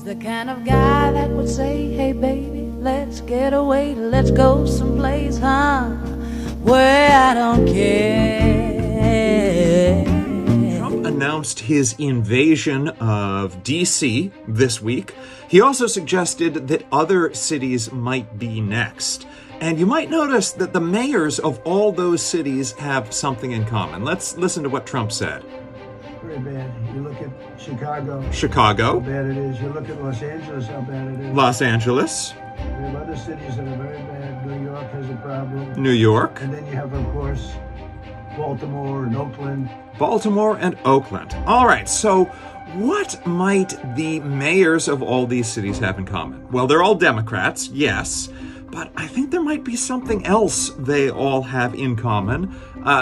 the kind of guy that would say, hey baby, let's get away, let's go someplace, where I don't care. Trump announced his invasion of D.C. this week. He also suggested that other cities might be next. And you might notice that the mayors of all those cities have something in common. Let's listen to what Trump said. Very bad. You look at Chicago. Chicago. How bad it is. You look at Los Angeles, how bad it is. Los Angeles. We have other cities that are very bad. New York has a problem. New York. And then you have, of course, Baltimore and Oakland. Baltimore and Oakland. All right, so what might the mayors of all these cities have in common? Well, they're all Democrats, yes, but I think there might be something else they all have in common.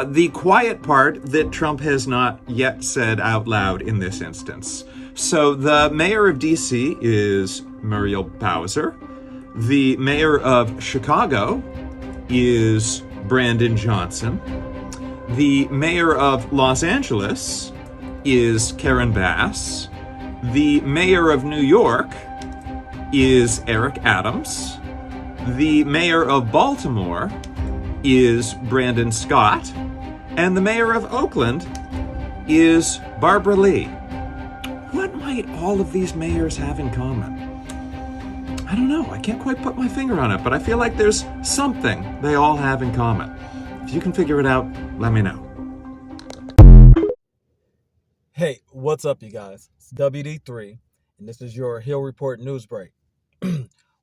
The quiet part that Trump has not yet said out loud in this instance. So the mayor of D.C. is Muriel Bowser. The mayor of Chicago is Brandon Johnson. The mayor of Los Angeles is Karen Bass. The mayor of New York is Eric Adams. The mayor of Baltimore is Brandon Scott. And the mayor of Oakland is Barbara Lee. What might all of these mayors have in common? I don't know. I can't quite put my finger on it, but I feel like there's something they all have in common. If you can figure it out, let me know. Hey, what's up, you guys? It's WD3, and this is your Hill Report News Break.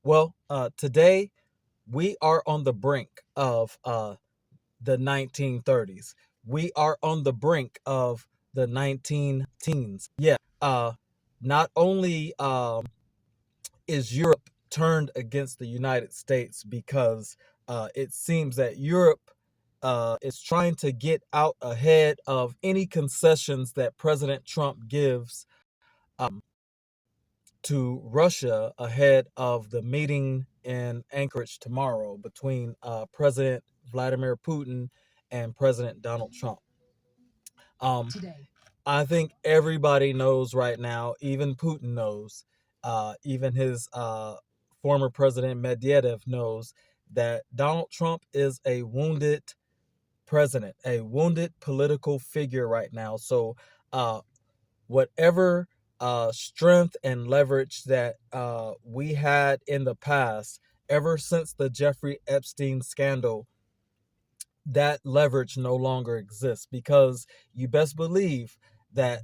Well, today we are on the brink of the 1930s. We are on the brink of the 19 teens. Yeah, not only is Europe turned against the United States because it seems that Europe is trying to get out ahead of any concessions that President Trump gives to Russia ahead of the meeting in Anchorage tomorrow between President Vladimir Putin and President Donald Trump. I think everybody knows right now, even Putin knows, even his former president Medvedev knows that Donald Trump is a wounded president, a wounded political figure right now. So whatever strength and leverage that we had in the past, ever since the Jeffrey Epstein scandal, that leverage no longer exists, because you best believe that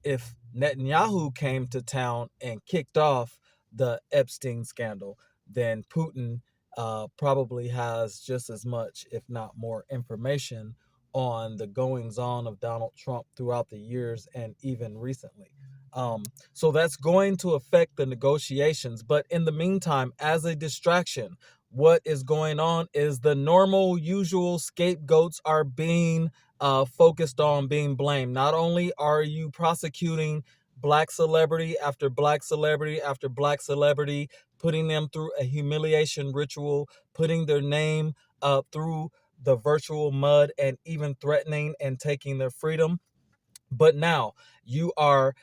if Netanyahu came to town and kicked off the Epstein scandal, then Putin probably has just as much, if not more, information on the goings-on of Donald Trump throughout the years and even recently. So that's going to affect the negotiations. But in the meantime, as a distraction, what is going on is the normal, usual scapegoats are being focused on, being blamed. Not only are you prosecuting black celebrity after black celebrity after black celebrity, putting them through a humiliation ritual, putting their name through the virtual mud, and even threatening and taking their freedom, but now you are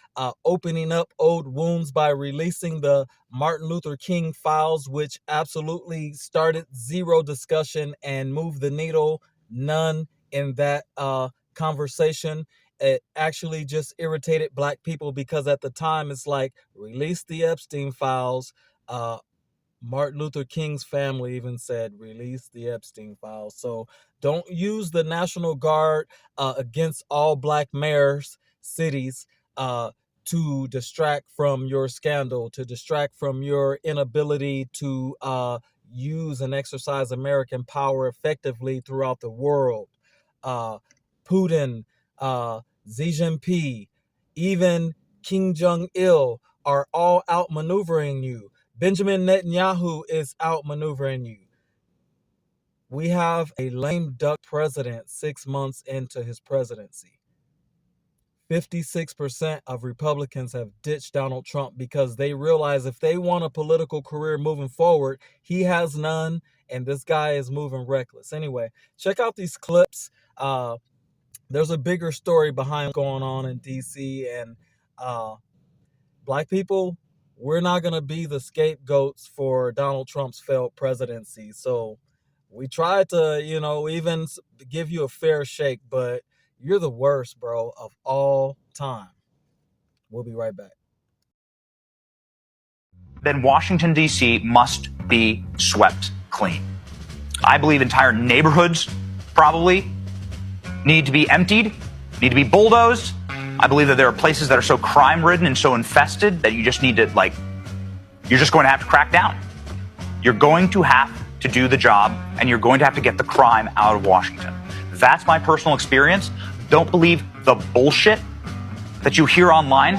opening up old wounds by releasing the Martin Luther King files, which absolutely started zero discussion and moved the needle none in that conversation. It actually just irritated black people, because at the time it's like, release the Epstein files. Martin Luther King's family even said, release the Epstein files. So don't use the National Guard against all black mayors, cities, to distract from your scandal, to distract from your inability to use and exercise American power effectively throughout the world. Putin, Xi Jinping, even Kim Jong-il are all outmaneuvering you. Benjamin Netanyahu is outmaneuvering you. We have a lame duck president 6 months into his presidency. 56% of Republicans have ditched Donald Trump because they realize if they want a political career moving forward, he has none, and this guy is moving reckless. Anyway, check out these clips. There's a bigger story behind what's going on in D.C., and black people, we're not going to be the scapegoats for Donald Trump's failed presidency. So we tried to, even give you a fair shake, but you're the worst, bro, of all time. We'll be right back. Then Washington, D.C. must be swept clean. I believe entire neighborhoods probably need to be emptied, need to be bulldozed. I believe that there are places that are so crime-ridden and so infested that you just need to, you're just going to have to crack down. You're going to have to do the job, and you're going to have to get the crime out of Washington. That's my personal experience. Don't believe the bullshit that you hear online.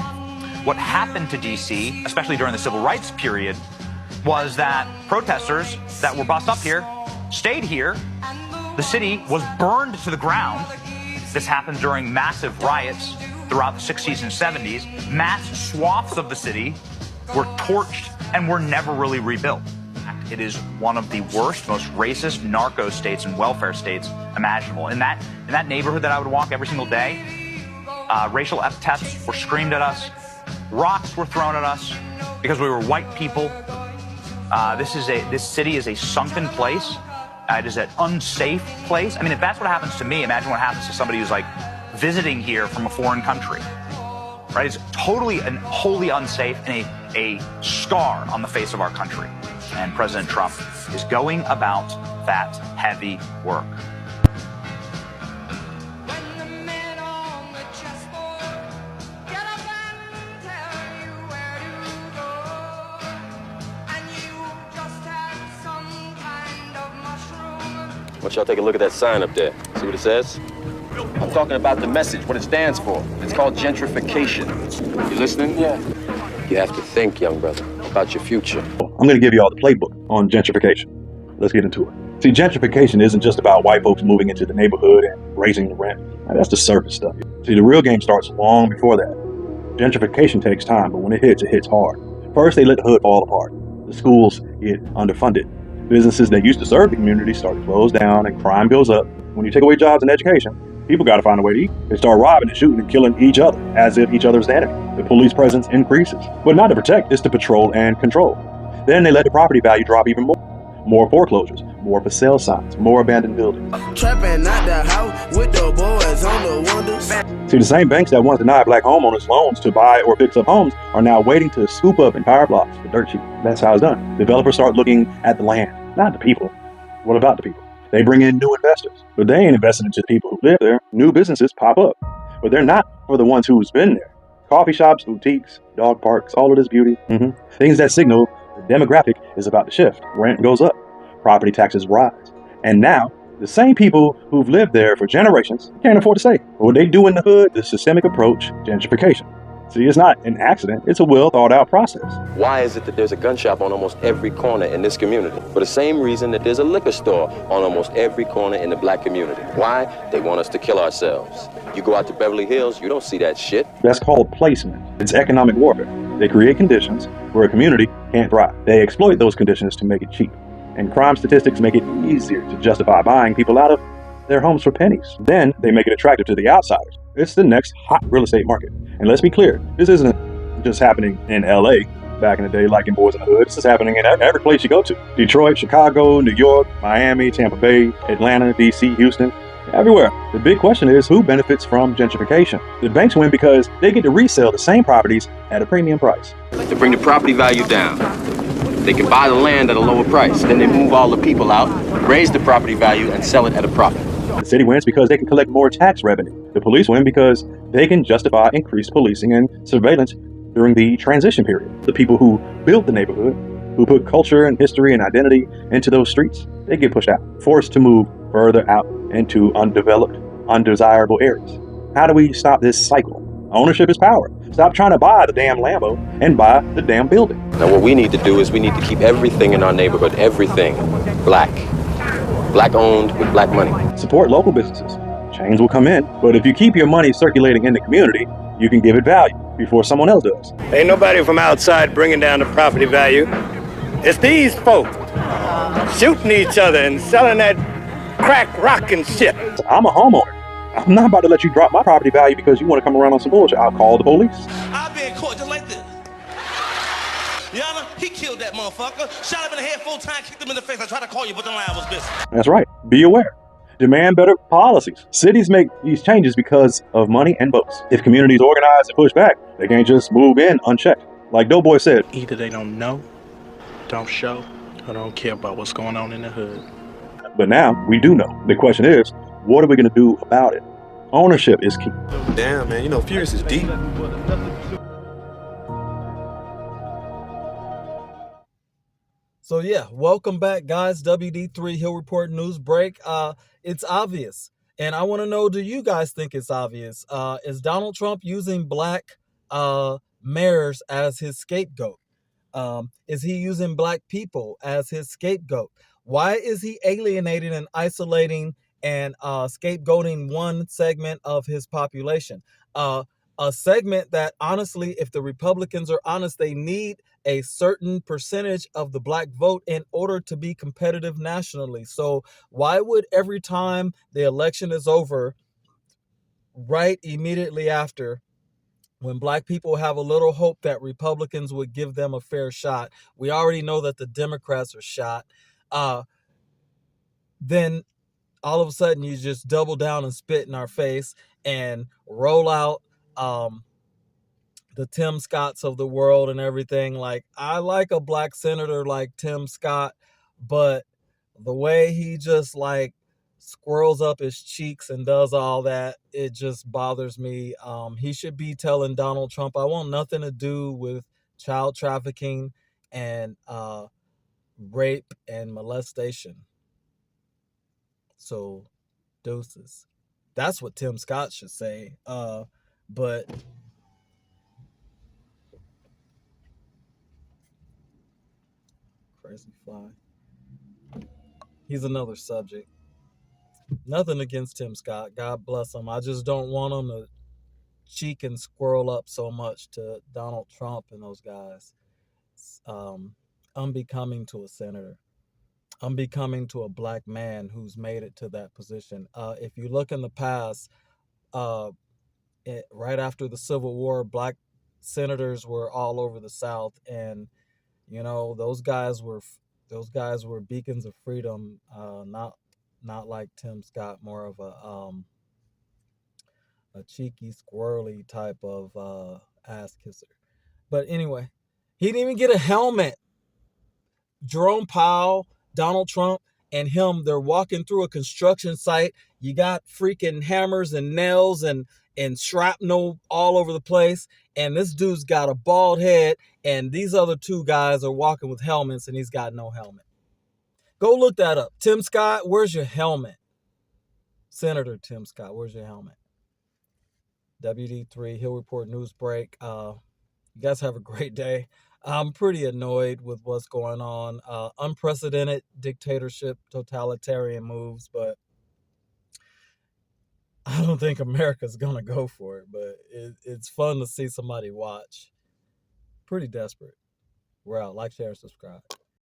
What happened to D.C., especially during the civil rights period, was that protesters that were bussed up here stayed here. The city was burned to the ground. This happened during massive riots throughout the 60s and 70s. Mass swaths of the city were torched and were never really rebuilt. It is one of the worst, most racist narco states and welfare states imaginable. In that neighborhood that I would walk every single day, racial epithets were screamed at us. Rocks were thrown at us because we were white people. This city is a sunken place. It is an unsafe place. I mean, if that's what happens to me, imagine what happens to somebody who's visiting here from a foreign country. Right? It's totally and wholly unsafe and a scar on the face of our country. And President Trump is going about that heavy work. I want y'all to take a look at that sign up there. See what it says? I'm talking about the message, what it stands for. It's called gentrification. You listening? Yeah. You have to think, young brother, about your future. I'm going to give you all the playbook on gentrification. Let's get into it. See, gentrification isn't just about white folks moving into the neighborhood and raising the rent. That's the surface stuff. See, the real game starts long before that. Gentrification takes time, but when it hits hard. First, they let the hood fall apart. The schools get underfunded. Businesses that used to serve the community start to close down and crime goes up. When you take away jobs and education, people got to find a way to eat. They start robbing and shooting and killing each other as if each other's the enemy. The police presence increases, but not to protect, it's to patrol and control. Then they let the property value drop even more. More foreclosures, more for sale signs, more abandoned buildings. Trapping out the house with the boys on the wonders. See, the same banks that once denied black homeowners loans to buy or fix up homes are now waiting to scoop up entire blocks for dirt cheap. That's how it's done. Developers start looking at the land, not the people. What about the people? They bring in new investors, but they ain't invested into the people who live there. New businesses pop up, but they're not for the ones who's been there. Coffee shops, boutiques, dog parks, all of this beauty. Things that signal the demographic is about to shift. Rent goes up, property taxes rise, and now the same people who've lived there for generations can't afford to stay. What they do in the hood, the systemic approach, gentrification. See, it's not an accident, it's a well thought out process. Why is it that there's a gun shop on almost every corner in this community? For the same reason that there's a liquor store on almost every corner in the black community. Why? They want us to kill ourselves. You go out to Beverly Hills, you don't see that shit. That's called placement. It's economic warfare. They create conditions where a community can't thrive. They exploit those conditions to make it cheap. And crime statistics make it easier to justify buying people out of their homes for pennies. Then they make it attractive to the outsiders. It's the next hot real estate market. And let's be clear, this isn't just happening in LA back in the day like in Boys in the Hood. This is happening in every place you go to. Detroit, Chicago, New York, Miami, Tampa Bay, Atlanta, DC, Houston, everywhere. The big question is, who benefits from gentrification? The banks win because they get to resell the same properties at a premium price. To bring the property value down. They can buy the land at a lower price. Then they move all the people out, raise the property value, and sell it at a profit. The city wins because they can collect more tax revenue. The police win because they can justify increased policing and surveillance during the transition period. The people who built the neighborhood, who put culture and history and identity into those streets, they get pushed out, forced to move further out into undeveloped, undesirable areas. How do we stop this cycle? Ownership is power. Stop trying to buy the damn Lambo and buy the damn building. Now what we need to do is we need to keep everything in our neighborhood, everything, black. Black owned with black money. Support local businesses. Change will come in, but if you keep your money circulating in the community, you can give it value before someone else does. Ain't nobody from outside bringing down the property value. It's these folks shooting each other and selling that crack rock and shit. I'm a homeowner. I'm not about to let you drop my property value because you want to come around on some bullshit. I'll call the police. I've been caught just like this. He killed that motherfucker, shot him in the head 4 times, kicked him in the face. I tried to call you, but the line was busy. That's right. Be aware. Demand better policies. Cities make these changes because of money and votes. If communities organize and push back, they can't just move in unchecked. Like Doughboy said, either they don't know, don't show, or don't care about what's going on in the hood. But now we do know. The question is, what are we going to do about it? Ownership is key. Damn, man, you know, Furious is deep. So yeah, welcome back, guys. WD3 Hill Report News Break. It's obvious, and I want to know: do you guys think it's obvious? Is Donald Trump using black mayors as his scapegoat? Is he using black people as his scapegoat? Why is he alienating and isolating and scapegoating one segment of his population? A segment that, honestly, if the Republicans are honest, they need a certain percentage of the black vote in order to be competitive nationally. So why would every time the election is over, right immediately after, when black people have a little hope that Republicans would give them a fair shot, we already know that the Democrats are shot, then all of a sudden you just double down and spit in our face and roll out the Tim Scotts of the world and everything. Like, I like a black senator like Tim Scott, but the way he just like squirrels up his cheeks and does all that, it just bothers me. He should be telling Donald Trump, I want nothing to do with child trafficking and rape and molestation. So, deuces. That's what Tim Scott should say. But crazy fly. He's another subject. Nothing against Tim Scott. God bless him. I just don't want him to cheek and squirrel up so much to Donald Trump and those guys. It's unbecoming to a senator. Unbecoming to a black man who's made it to that position. If you look in the past, right after the Civil War, black senators were all over the South, and you know, those guys were beacons of freedom. Not like Tim Scott, more of a cheeky, squirrely type of ass kisser. But anyway, he didn't even get a helmet. Jerome Powell, Donald Trump, and him, they're walking through a construction site. You got freaking hammers and nails and shrapnel all over the place. And this dude's got a bald head, and these other two guys are walking with helmets, and he's got no helmet. Go look that up. Tim Scott, where's your helmet? Senator Tim Scott, where's your helmet? WD3 Hill Report News Break. You guys have a great day. I'm pretty annoyed with what's going on. Unprecedented dictatorship, totalitarian moves, but I don't think America's going to go for it, but it's fun to see somebody watch. Pretty desperate. We're out. Like, share, and subscribe.